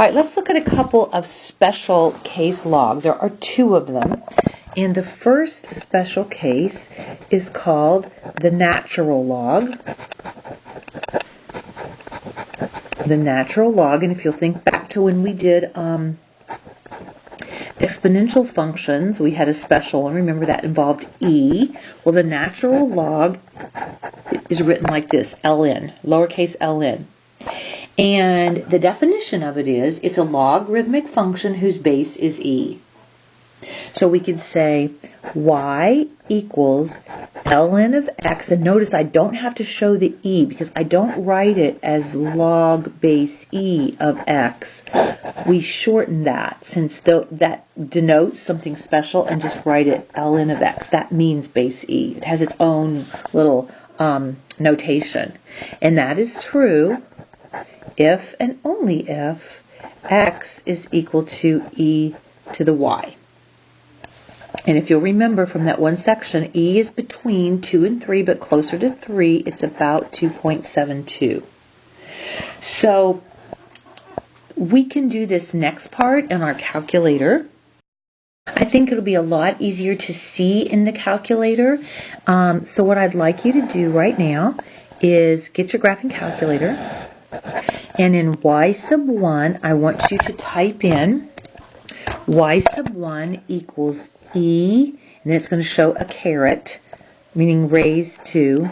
right, let's look at a couple of special case logs. There are two of them. And the first special case is called the natural log. The natural log, and if you'll think back to when we did exponential functions, we had a special one. Remember that involved e. Well, the natural log is written like this, ln, lowercase ln. And the definition of it is, it's a logarithmic function whose base is e. So we could say y equals ln of x, and notice I don't have to show the e because I don't write it as log base e of x. We shorten that since that denotes something special and just write it ln of x. That means base e. It has its own little notation. And that is true if and only if x is equal to e to the y. And if you'll remember from that one section, e is between 2 and 3, but closer to 3, it's about 2.72. So we can do this next part in our calculator. I think it'll be a lot easier to see in the calculator. So what I'd like you to do right now is get your graphing calculator. And in y sub 1, I want you to type in y sub 1 equals e, and then it's going to show a caret, meaning raised to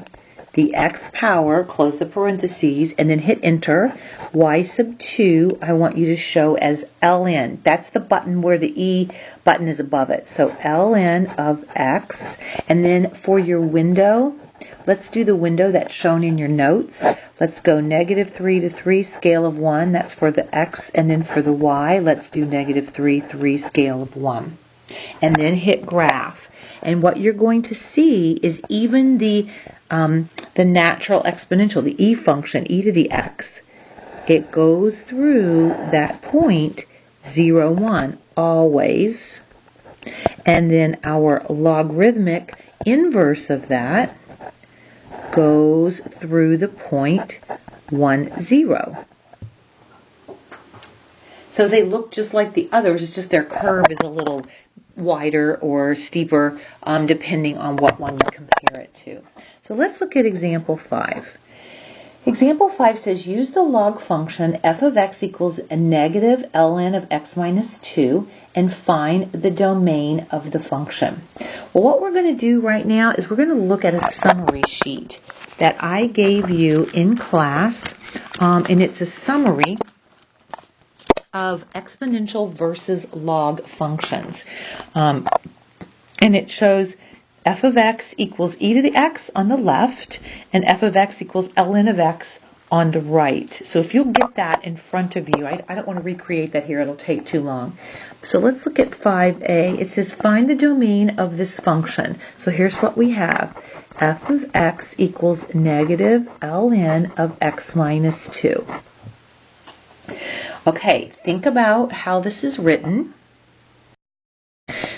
the x power, close the parentheses, and then hit enter. Y sub 2, I want you to show as ln. That's the button where the e button is above it. So ln of x, and then for your window, let's do the window that's shown in your notes. Let's go -3 to 3, scale of 1. That's for the x. And then for the y, let's do -3, 3, scale of 1. And then hit graph. And what you're going to see is even the natural exponential, the e function, e to the x, it goes through that point 0, 1, always. And then our logarithmic inverse of that goes through the point 1, 0. So they look just like the others, it's just their curve is a little wider or steeper depending on what one you compare it to. So let's look at example 5. Example 5 says use the log function f of x equals a negative ln of x minus 2 and find the domain of the function. Well, what we're going to do right now is we're going to look at a summary sheet that I gave you in class, and it's a summary of exponential versus log functions. And it shows f of x equals e to the x on the left, and f of x equals ln of x on the right. So if you'll get that in front of you, I don't want to recreate that here, it'll take too long. So let's look at 5a. It says find the domain of this function. So here's what we have. F of x equals negative ln of x minus 2. Okay, think about how this is written.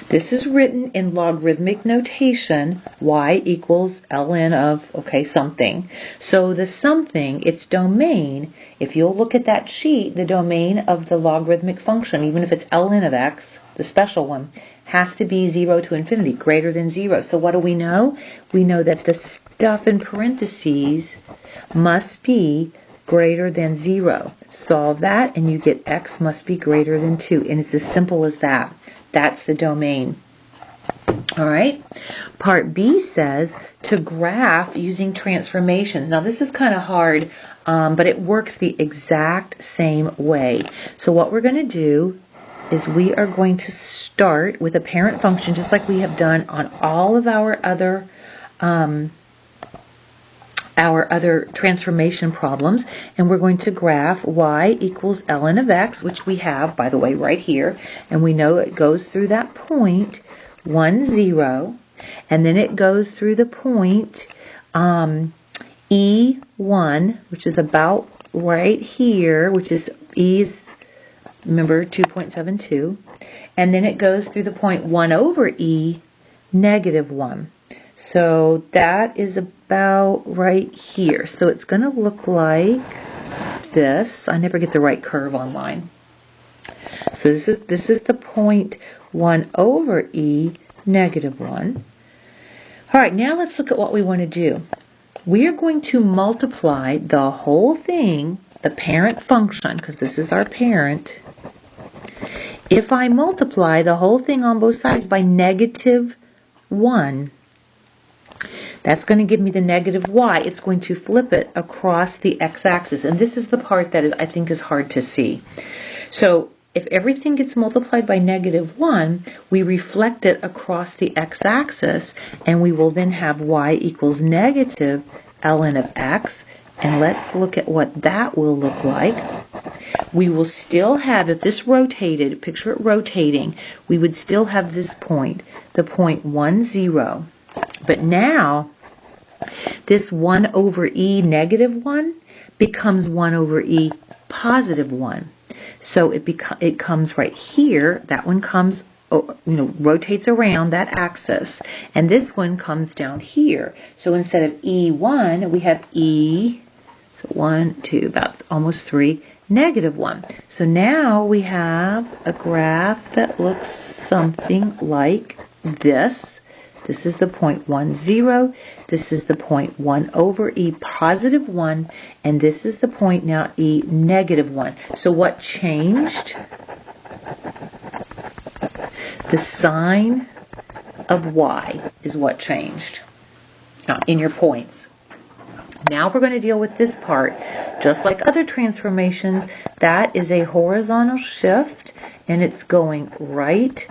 This is written in logarithmic notation, y equals ln of, something. So the something, its domain, if you'll look at that sheet, the domain of the logarithmic function, even if it's ln of x, the special one, has to be 0 to infinity, greater than 0. So what do we know? We know that the stuff in parentheses must be greater than 0. Solve that and you get x must be greater than 2. And it's as simple as that. That's the domain. Alright, part B says to graph using transformations. Now this is kind of hard, but it works the exact same way. So what we're going to do is we are going to start with a parent function just like we have done on all of our other transformation problems, and we're going to graph y equals ln of x, which we have, by the way, right here, and we know it goes through that point 1, 0, and then it goes through the point E1, which is about right here, which is E's, remember, 2.72, and then it goes through the point 1 over E, negative 1. So that is about right here. So it's going to look like this. I never get the right curve on mine. So this is the point 1 over e negative 1. All right, now let's look at what we want to do. We are going to multiply the whole thing, the parent function, because this is our parent. If I multiply the whole thing on both sides by negative 1, that's going to give me the negative y. It's going to flip it across the x-axis. And this is the part that I think is hard to see. So if everything gets multiplied by negative 1, we reflect it across the x-axis, and we will then have y equals negative ln of x. And let's look at what that will look like. We will still have, if this rotated, picture it rotating, we would still have this point, the point 1, 0. But now, this 1 over e negative 1 becomes 1 over e positive 1. So it comes right here. That one comes, rotates around that axis. And this one comes down here. So instead of e1, we have e, so 1, 2, about almost 3, negative 1. So now we have a graph that looks something like this. This is the point 1, 0. This is the point 1 over e positive 1. And this is the point now e negative 1. So what changed? The sign of y is what changed in your points. Now we're going to deal with this part. Just like other transformations, that is a horizontal shift, and it's going right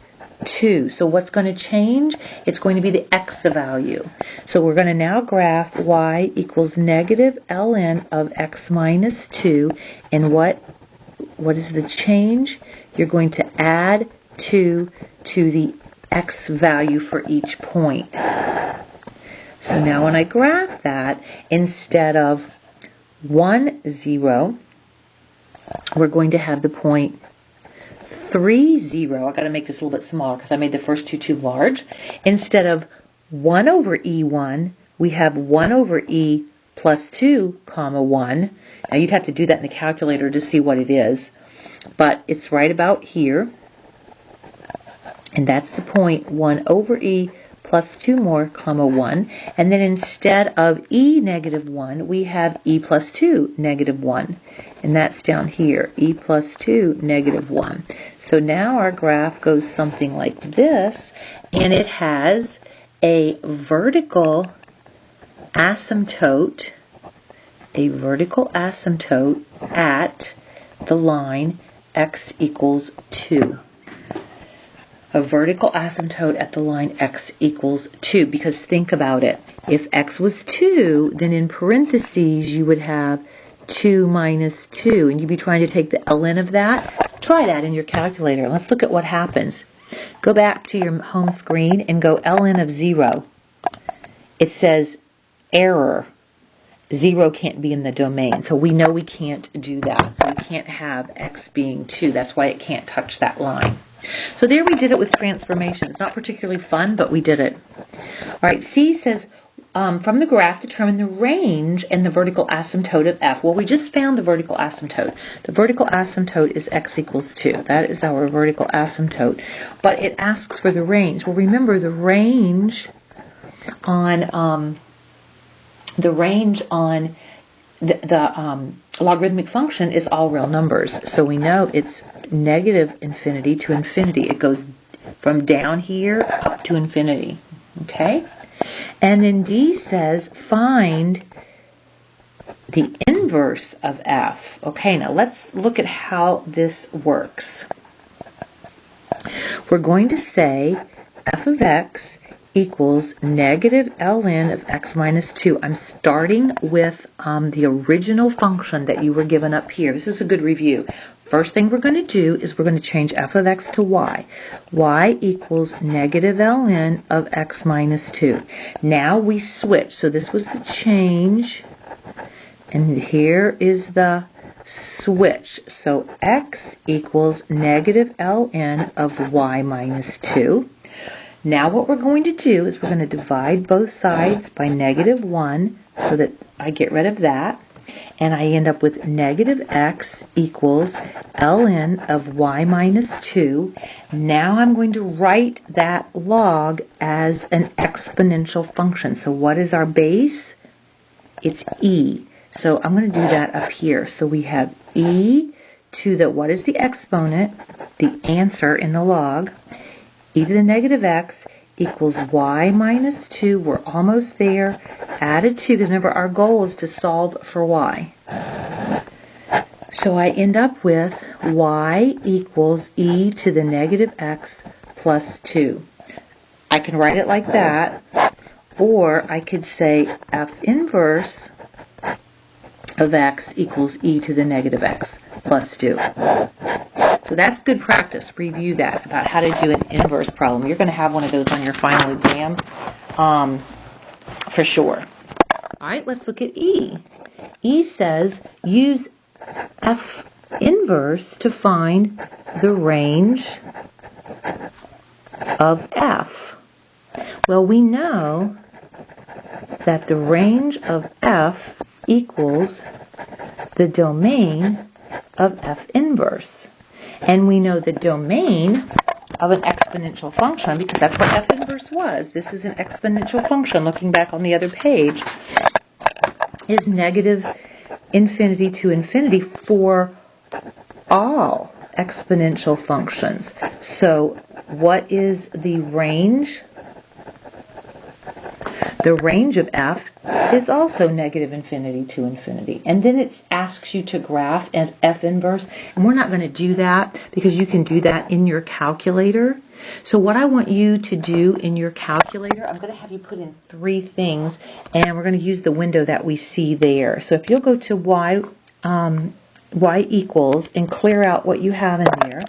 2. So what's going to change? It's going to be the x value. So we're going to now graph y equals negative ln of x minus 2. And what is the change? You're going to add 2 to the x value for each point. So now when I graph that, instead of 1, 0, we're going to have the point 3, 0. I've got to make this a little bit smaller because I made the first two too large. Instead of 1 over e1, we have 1 over e plus 2, comma 1. Now you'd have to do that in the calculator to see what it is. But it's right about here. And that's the point 1 over e plus 2 more, comma 1. And then instead of e negative 1, we have e plus 2 negative 1. And that's down here, e plus 2 negative 1. So now our graph goes something like this, and it has a vertical asymptote at the line x equals 2. A vertical asymptote at the line x equals 2, because think about it. If x was 2, then in parentheses you would have 2 minus 2, and you'd be trying to take the ln of that. Try that in your calculator. Let's look at what happens. Go back to your home screen and go ln of 0. It says error. 0 can't be in the domain, so we know we can't do that. So we can't have x being 2. That's why it can't touch that line. So there we did it with transformations. Not particularly fun, but we did it. All right, C says, from the graph, determine the range and the vertical asymptote of f. Well, we just found the vertical asymptote. The vertical asymptote is x equals 2. That is our vertical asymptote. But it asks for the range. Well, remember, the range on the logarithmic function is all real numbers. So we know it's negative infinity to infinity. It goes from down here up to infinity. Okay? And then D says find the inverse of f. Okay, now let's look at how this works. We're going to say f of x equals negative ln of x minus 2. I'm starting with the original function that you were given up here. This is a good review. First thing we're going to do is we're going to change f of x to y. Y equals negative ln of x minus 2. Now we switch. So this was the change, and here is the switch. So x equals negative ln of y minus 2. Now what we're going to do is we're going to divide both sides by negative 1 so that I get rid of that. and I end up with negative x equals ln of y minus 2. Now I'm going to write that log as an exponential function. So what is our base? It's e. So I'm going to do that up here. So we have e to the, what is the exponent? The answer in the log. E to the negative x equals y minus 2. We're almost there. Added 2, because remember our goal is to solve for y. So I end up with y equals e to the negative x plus 2. I can write it like that, or I could say f inverse of x equals e to the negative x plus 2. So that's good practice. Review that about how to do an inverse problem. You're going to have one of those on your final exam for sure. All right, let's look at E. E says use f inverse to find the range of f. Well, we know that the range of f equals the domain of f inverse. And we know the domain of an exponential function, because that's what f inverse was. This is an exponential function, looking back on the other page, is negative infinity to infinity for all exponential functions. So what is the range? The range of f is also negative infinity to infinity. And then it asks you to graph an f inverse. And we're not going to do that because you can do that in your calculator. So what I want you to do in your calculator, I'm going to have you put in 3 things. And we're going to use the window that we see there. So if you'll go to y equals and clear out what you have in there.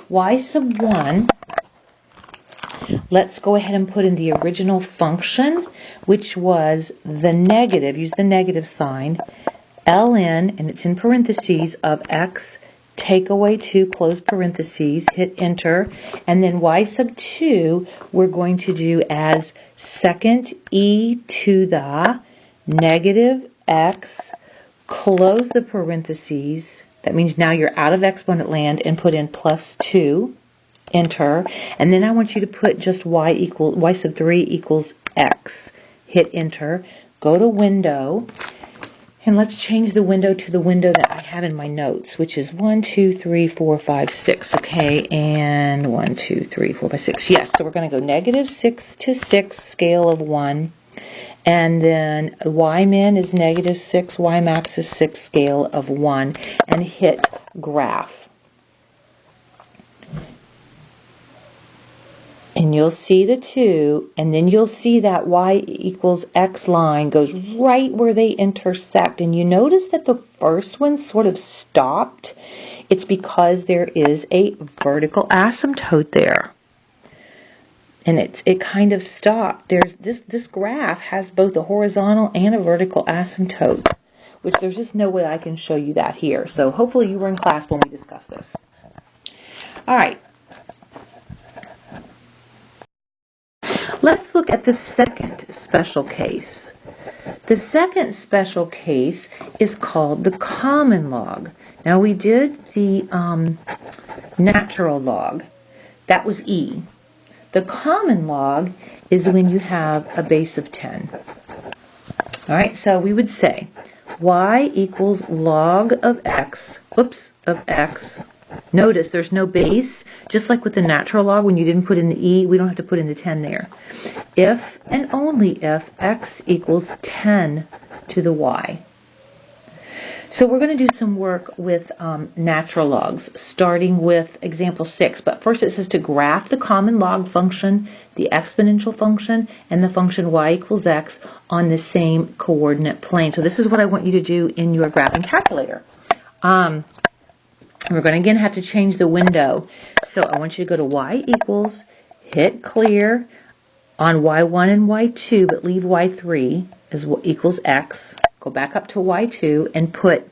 Y sub 1. Let's go ahead and put in the original function, which was the negative, use the negative sign, ln, and it's in parentheses, of x, take away 2, close parentheses, hit enter, and then y sub 2 we're going to do as second e to the negative x, close the parentheses. That means now you're out of exponent land, and put in plus 2. Enter, and then I want you to put just y sub 3 equals x. Hit enter, go to window, and let's change the window to the window that I have in my notes, which is 1, 2, 3, 4, 5, 6. Okay, and 1, 2, 3, 4, 5, 6. Yes, so we're going to go negative 6 to 6, scale of 1. And then y min is negative 6, y max is 6, scale of 1. And hit graph. And you'll see the 2, and then you'll see that y equals x line goes right where they intersect. And you notice that the first one sort of stopped. It's because there is a vertical asymptote there. And it kind of stopped. There's this graph has both a horizontal and a vertical asymptote, which there's just no way I can show you that here. So hopefully you were in class when we discussed this. All right. Let's look at the second special case. The second special case is called the common log. Now we did the natural log. That was E. The common log is when you have a base of 10. All right, so we would say y equals log of x, of x. Notice there's no base, just like with the natural log when you didn't put in the e, we don't have to put in the 10 there. If and only if x equals 10 to the y. So we're going to do some work with natural logs, starting with example 6. But first it says to graph the common log function, the exponential function, and the function y equals x on the same coordinate plane. So this is what I want you to do in your graphing calculator. We're going to again have to change the window. So I want you to go to y equals, hit clear on y1 and y2, but leave y3 as equals x. Go back up to y2 and put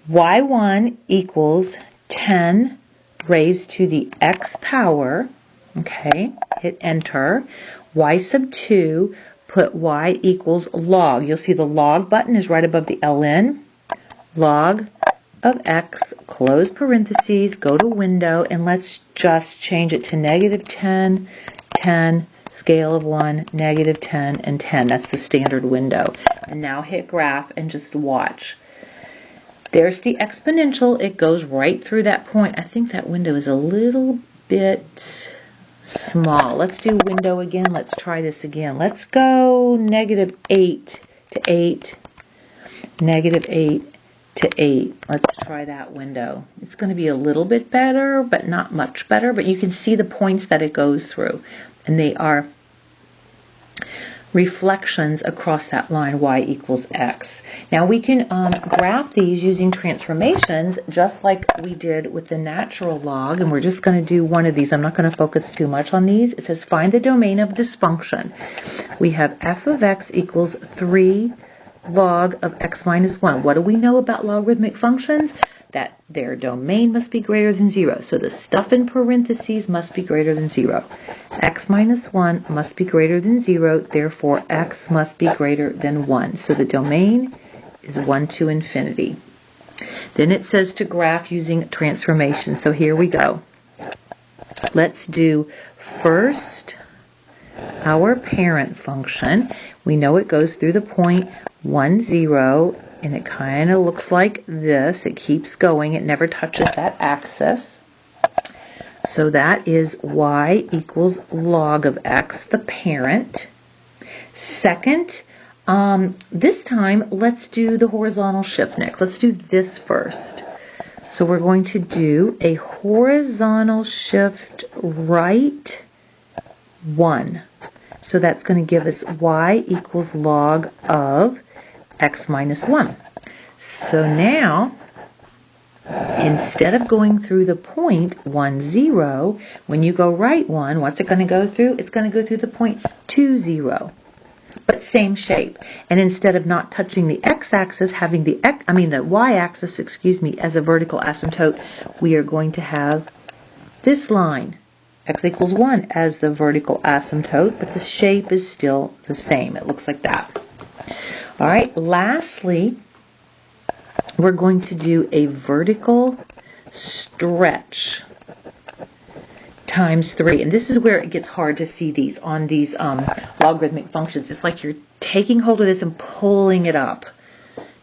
y1 equals 10 raised to the x power. Okay, hit enter. Y sub 2, put y equals log. You'll see the log button is right above the ln. Log of x, close parentheses, go to window, and let's just change it to -10, 10, scale of 1, -10, and 10. That's the standard window. And now hit graph and just watch. There's the exponential. It goes right through that point. I think that window is a little bit small. Let's do window again. Let's try this again. Let's go -8 to 8, -8 to 8. Let's try that window. It's going to be a little bit better, but not much better. But you can see the points that it goes through. And they are reflections across that line, y equals x. Now we can graph these using transformations just like we did with the natural log, and we're just going to do one of these. I'm not going to focus too much on these. It says find the domain of this function. We have f of x equals 3 log of x minus 1. What do we know about logarithmic functions? That their domain must be greater than 0. So the stuff in parentheses must be greater than 0. X minus 1 must be greater than 0. Therefore, x must be greater than 1. So the domain is 1 to infinity. Then it says to graph using transformation. So here we go. Let's do first our parent function. We know it goes through the point 1, 0. And it kind of looks like this. It keeps going. It never touches that axis. So that is y equals log of x, the parent. Second, this time, let's do the horizontal shift next. Let's do this first. So we're going to do a horizontal shift right 1. So that's going to give us y equals log of x minus 1. So now, instead of going through the point 1, 0, when you go right 1, what's it going to go through? It's going to go through the point 2, 0. But same shape. And instead of not touching the x-axis, having the y-axis, as a vertical asymptote, we are going to have this line, x equals 1, as the vertical asymptote, but the shape is still the same. It looks like that. All right, lastly, we're going to do a vertical stretch times 3. And this is where it gets hard to see these on these logarithmic functions. It's like you're taking hold of this and pulling it up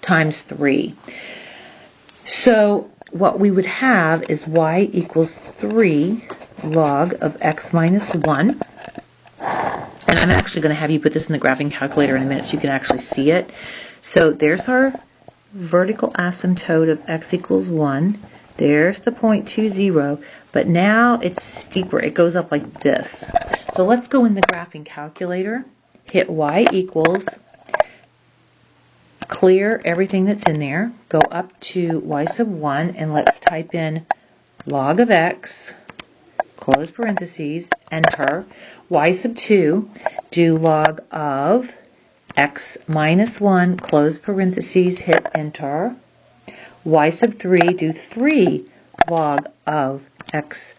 times 3. So what we would have is y equals 3 log of x minus 1. And I'm actually going to have you put this in the graphing calculator in a minute so you can actually see it. So there's our vertical asymptote of x equals 1. There's the point 2, 0. But now it's steeper. It goes up like this. So let's go in the graphing calculator, hit y equals, clear everything that's in there, go up to y sub 1, and let's type in log of x, close parentheses, enter. Y sub 2, do log of x minus 1, close parentheses, hit enter. Y sub 3, do 3 log of x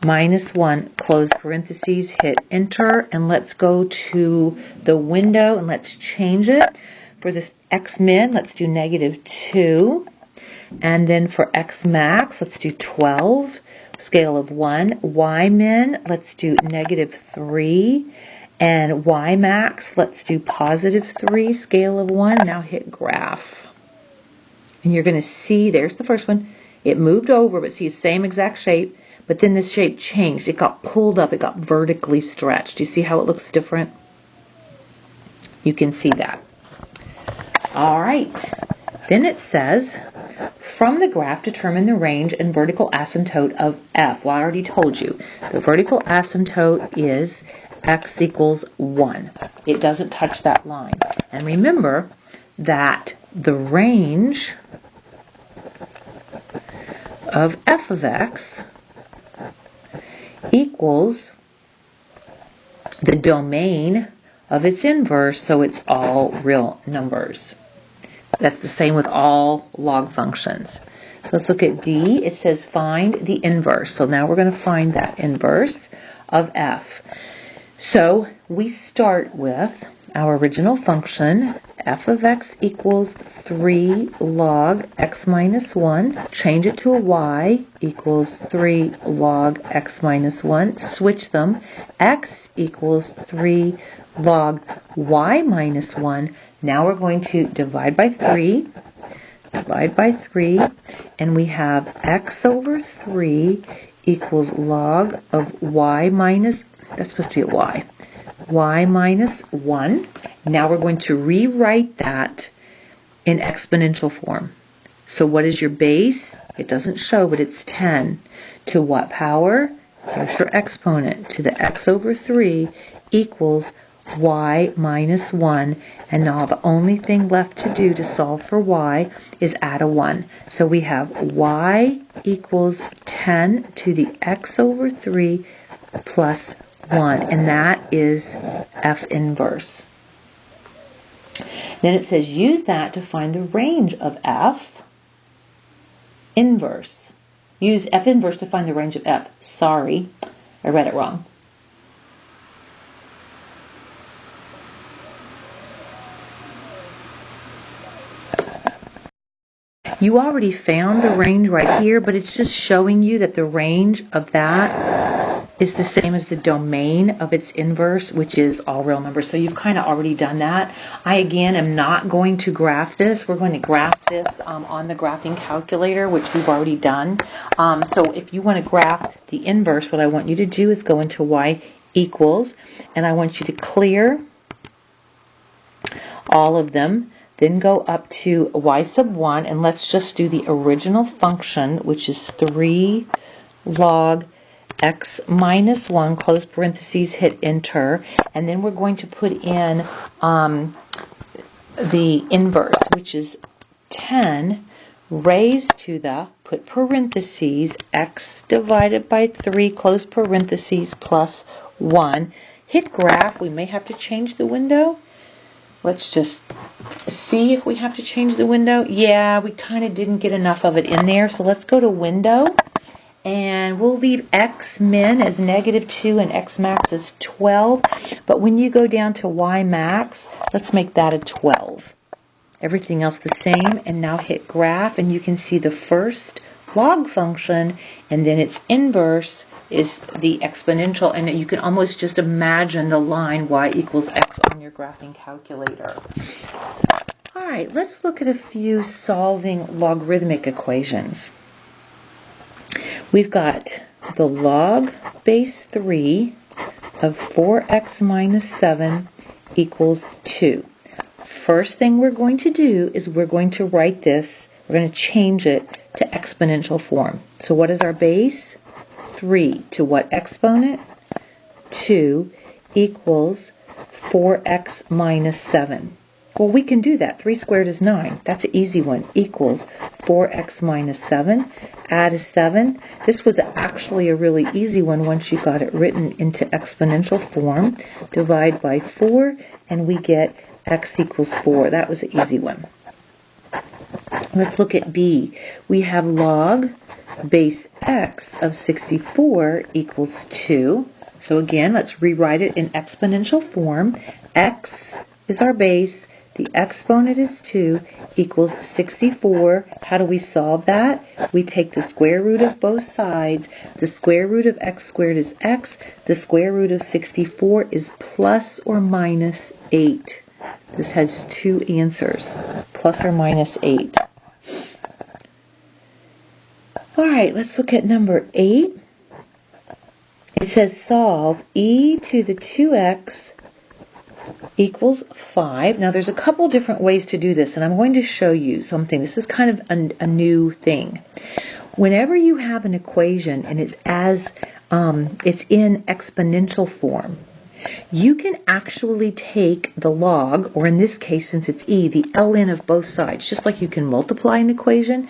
minus 1, close parentheses, hit enter. And let's go to the window and let's change it. For this x min, let's do -2. And then for x max, let's do 12. Scale of 1. Y min, let's do -3. And y max, let's do +3. Scale of 1. Now hit graph. And you're going to see, there's the first one. It moved over, but see, same exact shape. But then this shape changed. It got pulled up. It got vertically stretched. Do you see how it looks different? You can see that. All right. Then it says, from the graph, determine the range and vertical asymptote of f. Well, I already told you. The vertical asymptote is x equals 1. It doesn't touch that line. And remember that the range of f of x equals the domain of its inverse, so it's all real numbers. That's the same with all log functions. So let's look at D. It says find the inverse. So now we're going to find that inverse of f. So we start with our original function, f of x equals 3 log x minus 1. Change it to a y equals 3 log x minus 1. Switch them. X equals 3 log y minus 1. Now we're going to divide by 3. Divide by 3. And we have x over 3 equals log of y minus, that's supposed to be a y minus 1. Now we're going to rewrite that in exponential form. So what is your base? It doesn't show, but it's 10. To what power? Here's your exponent. To the x over 3 equals y minus 1. And now the only thing left to do to solve for y is add a 1. So we have y equals 10 to the x over 3 plus 1, and that is f inverse. Then it says use that to find the range of f inverse. Use f inverse to find the range of f. Sorry, I read it wrong. You already found the range right here, but it's just showing you that the range of that is the same as the domain of its inverse, which is all real numbers. So you've kind of already done that. I, again, am not going to graph this. We're going to graph this on the graphing calculator, which we've already done. So if you want to graph the inverse, what I want you to do is go into y equals, and I want you to clear all of them. Then go up to y sub 1, and let's just do the original function, which is 3 log x minus 1, close parentheses, hit enter, and then we're going to put in the inverse, which is 10 raised to the, put parentheses, x divided by 3, close parentheses, plus 1. Hit graph. We may have to change the window. Let's just see if we have to change the window. Yeah, we kind of didn't get enough of it in there. So let's go to window. And we'll leave x min as -2 and x max as 12. But when you go down to y max, let's make that a 12. Everything else the same. And now hit graph. And you can see the first log function. And then its inverse is the exponential, and you can almost just imagine the line y equals x on your graphing calculator. All right, let's look at a few solving logarithmic equations. We've got the log base 3 of 4x minus 7 equals 2. First thing we're going to do is we're going to write this, we're going to change it to exponential form. So what is our base? 3 to what exponent? 2 equals 4x minus 7. Well, we can do that. 3 squared is 9. That's an easy one. Equals 4x minus 7. Add a 7. This was actually a really easy one once you got it written into exponential form. Divide by 4, and we get x equals 4. That was an easy one. Let's look at B. We have log base x of 64 equals 2. So again, let's rewrite it in exponential form. X is our base, the exponent is 2, equals 64. How do we solve that? We take the square root of both sides. The square root of x squared is x. The square root of 64 is plus or minus 8. This has two answers, plus or minus 8. All right, let's look at number 8. It says solve e to the 2x equals 5. Now there's a couple different ways to do this, and I'm going to show you something. This is kind of a new thing. Whenever you have an equation and it's in exponential form, you can actually take the log, or in this case, since it's e, the ln of both sides. Just like you can multiply an equation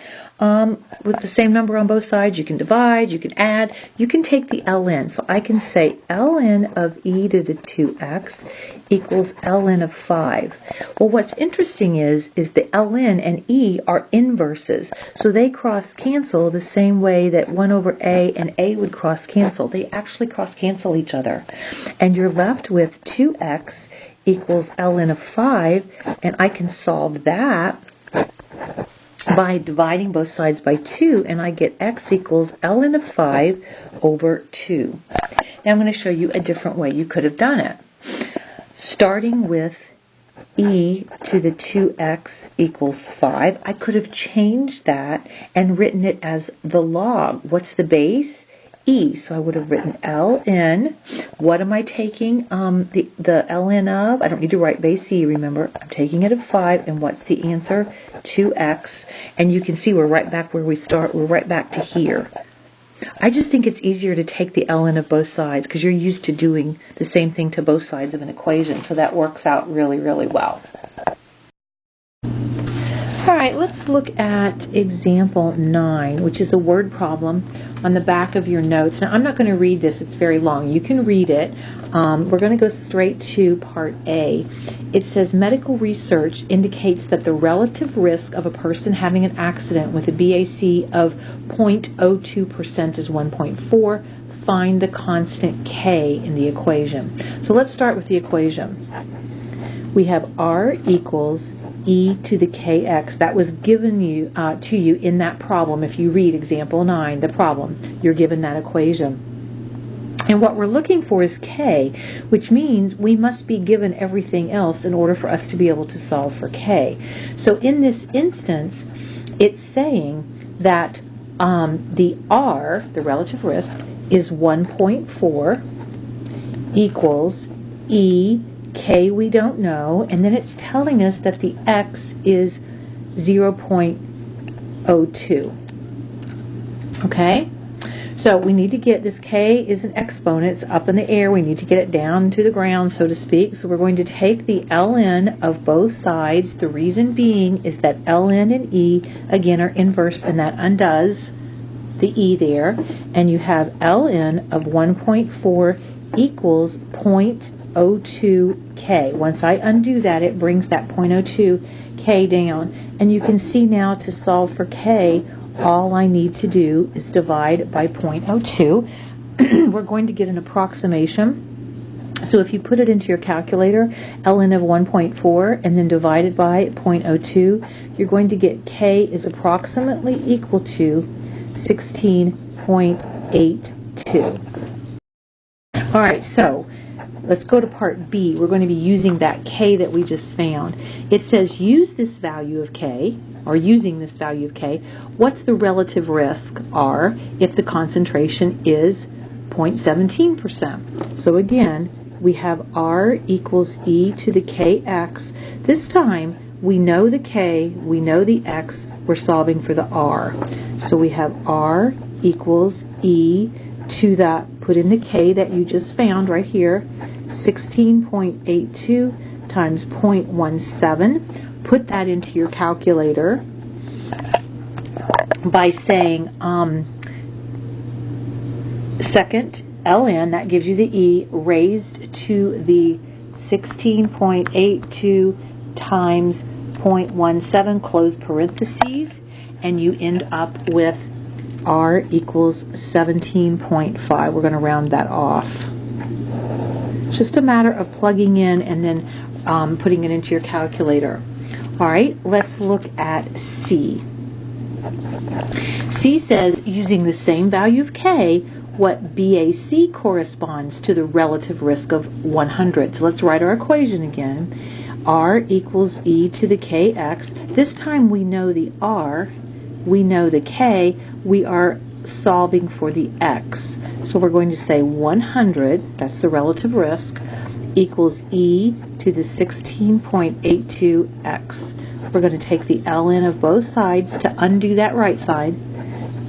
with the same number on both sides, you can divide, you can add, you can take the ln. So I can say ln of e to the 2x equals ln of 5. Well, what's interesting is the ln and e are inverses. So they cross cancel the same way that 1 over a and a would cross cancel. They actually cross cancel each other. And you're left with 2x equals ln of 5, and I can solve that by dividing both sides by 2, and I get x equals ln of 5 over 2. Now I'm going to show you a different way you could have done it. Starting with e to the 2x equals 5, I could have changed that and written it as the log. What's the base? E. So I would have written ln. What am I taking the ln of? I don't need to write base e, remember. I'm taking it of 5, and what's the answer? 2x. And you can see we're right back where we start. We're right back to here. I just think it's easier to take the ln of both sides because you're used to doing the same thing to both sides of an equation, so that works out really, really well. All right, let's look at example 9, which is a word problem on the back of your notes. Now, I'm not going to read this. It's very long. You can read it. We're going to go straight to part A. It says, medical research indicates that the relative risk of a person having an accident with a BAC of 0.02% is 1.4. Find the constant K in the equation. So let's start with the equation. We have R equals e to the kx. That was given to you in that problem. If you read example 9, the problem, you're given that equation. And what we're looking for is k, which means we must be given everything else in order for us to be able to solve for k. So in this instance, it's saying that the R, the relative risk, is 1.4 equals e. K we don't know, and then it's telling us that the x is 0.02. Okay? So we need to get this k is an exponent. It's up in the air. We need to get it down to the ground, so to speak. So we're going to take the ln of both sides. The reason being is that ln and e, again, are inverse, and that undoes the e there. And you have ln of 1.4 equals 0.02k. Once I undo that, it brings that 0.02k down. And you can see now to solve for k, all I need to do is divide by 0.02. We're going to get an approximation. So if you put it into your calculator, ln of 1.4 and then divide it by 0.02, you're going to get k is approximately equal to 16.82. All right, so let's go to part B. We're going to be using that k that we just found. It says use this value of k, or using this value of k, what's the relative risk, R, if the concentration is 0.17%? So again, we have R equals e to the kx. This time, we know the k, we know the x, we're solving for the R. So we have R equals e to that, put in the k that you just found right here, 16.82 times 0.17. Put that into your calculator by saying second ln, that gives you the e, raised to the 16.82 times 0.17, close parentheses, and you end up with R equals 17.5. We're going to round that off. It's just a matter of plugging in and then putting it into your calculator. All right, let's look at C. C says, using the same value of k, what BAC corresponds to the relative risk of 100. So let's write our equation again. R equals e to the kx. This time we know the R, we know the k, we are solving for the x. So we're going to say 100, that's the relative risk, equals e to the 16.82x. We're going to take the ln of both sides to undo that right side.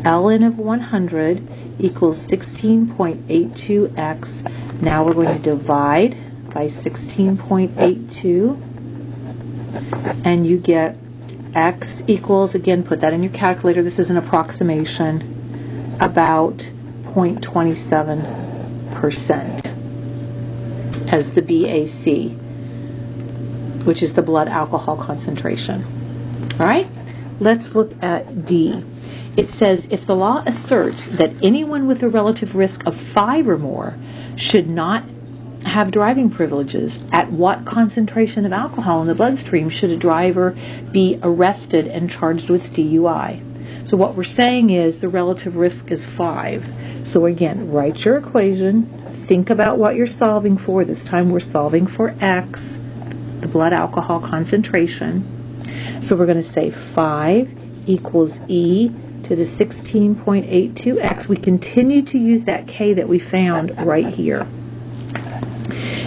ln of 100 equals 16.82x. Now we're going to divide by 16.82, and you get x equals, again, put that in your calculator, this is an approximation, about 0.27% as the BAC, which is the blood alcohol concentration. All right, let's look at D. It says, if the law asserts that anyone with a relative risk of 5 or more should not have driving privileges. At what concentration of alcohol in the bloodstream should a driver be arrested and charged with DUI? So what we're saying is the relative risk is 5. So again, write your equation, think about what you're solving for. This time we're solving for X, the blood alcohol concentration. So we're going to say 5 equals E to the 16.82x. We continue to use that K that we found right here.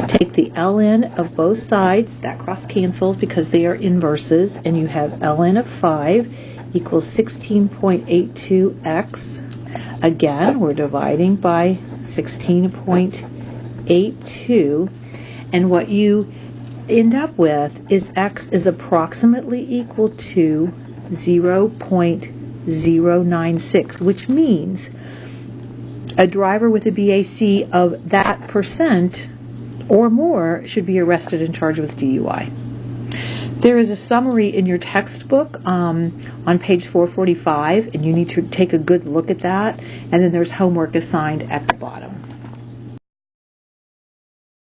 Take the ln of both sides, that cross cancels because they are inverses, and you have ln of 5 equals 16.82x. Again, we're dividing by 16.82, and what you end up with is x is approximately equal to 0.096, which means a driver with a BAC of that percent or more should be arrested and charged with DUI. There is a summary in your textbook on page 445, and you need to take a good look at that, and then there's homework assigned at the bottom.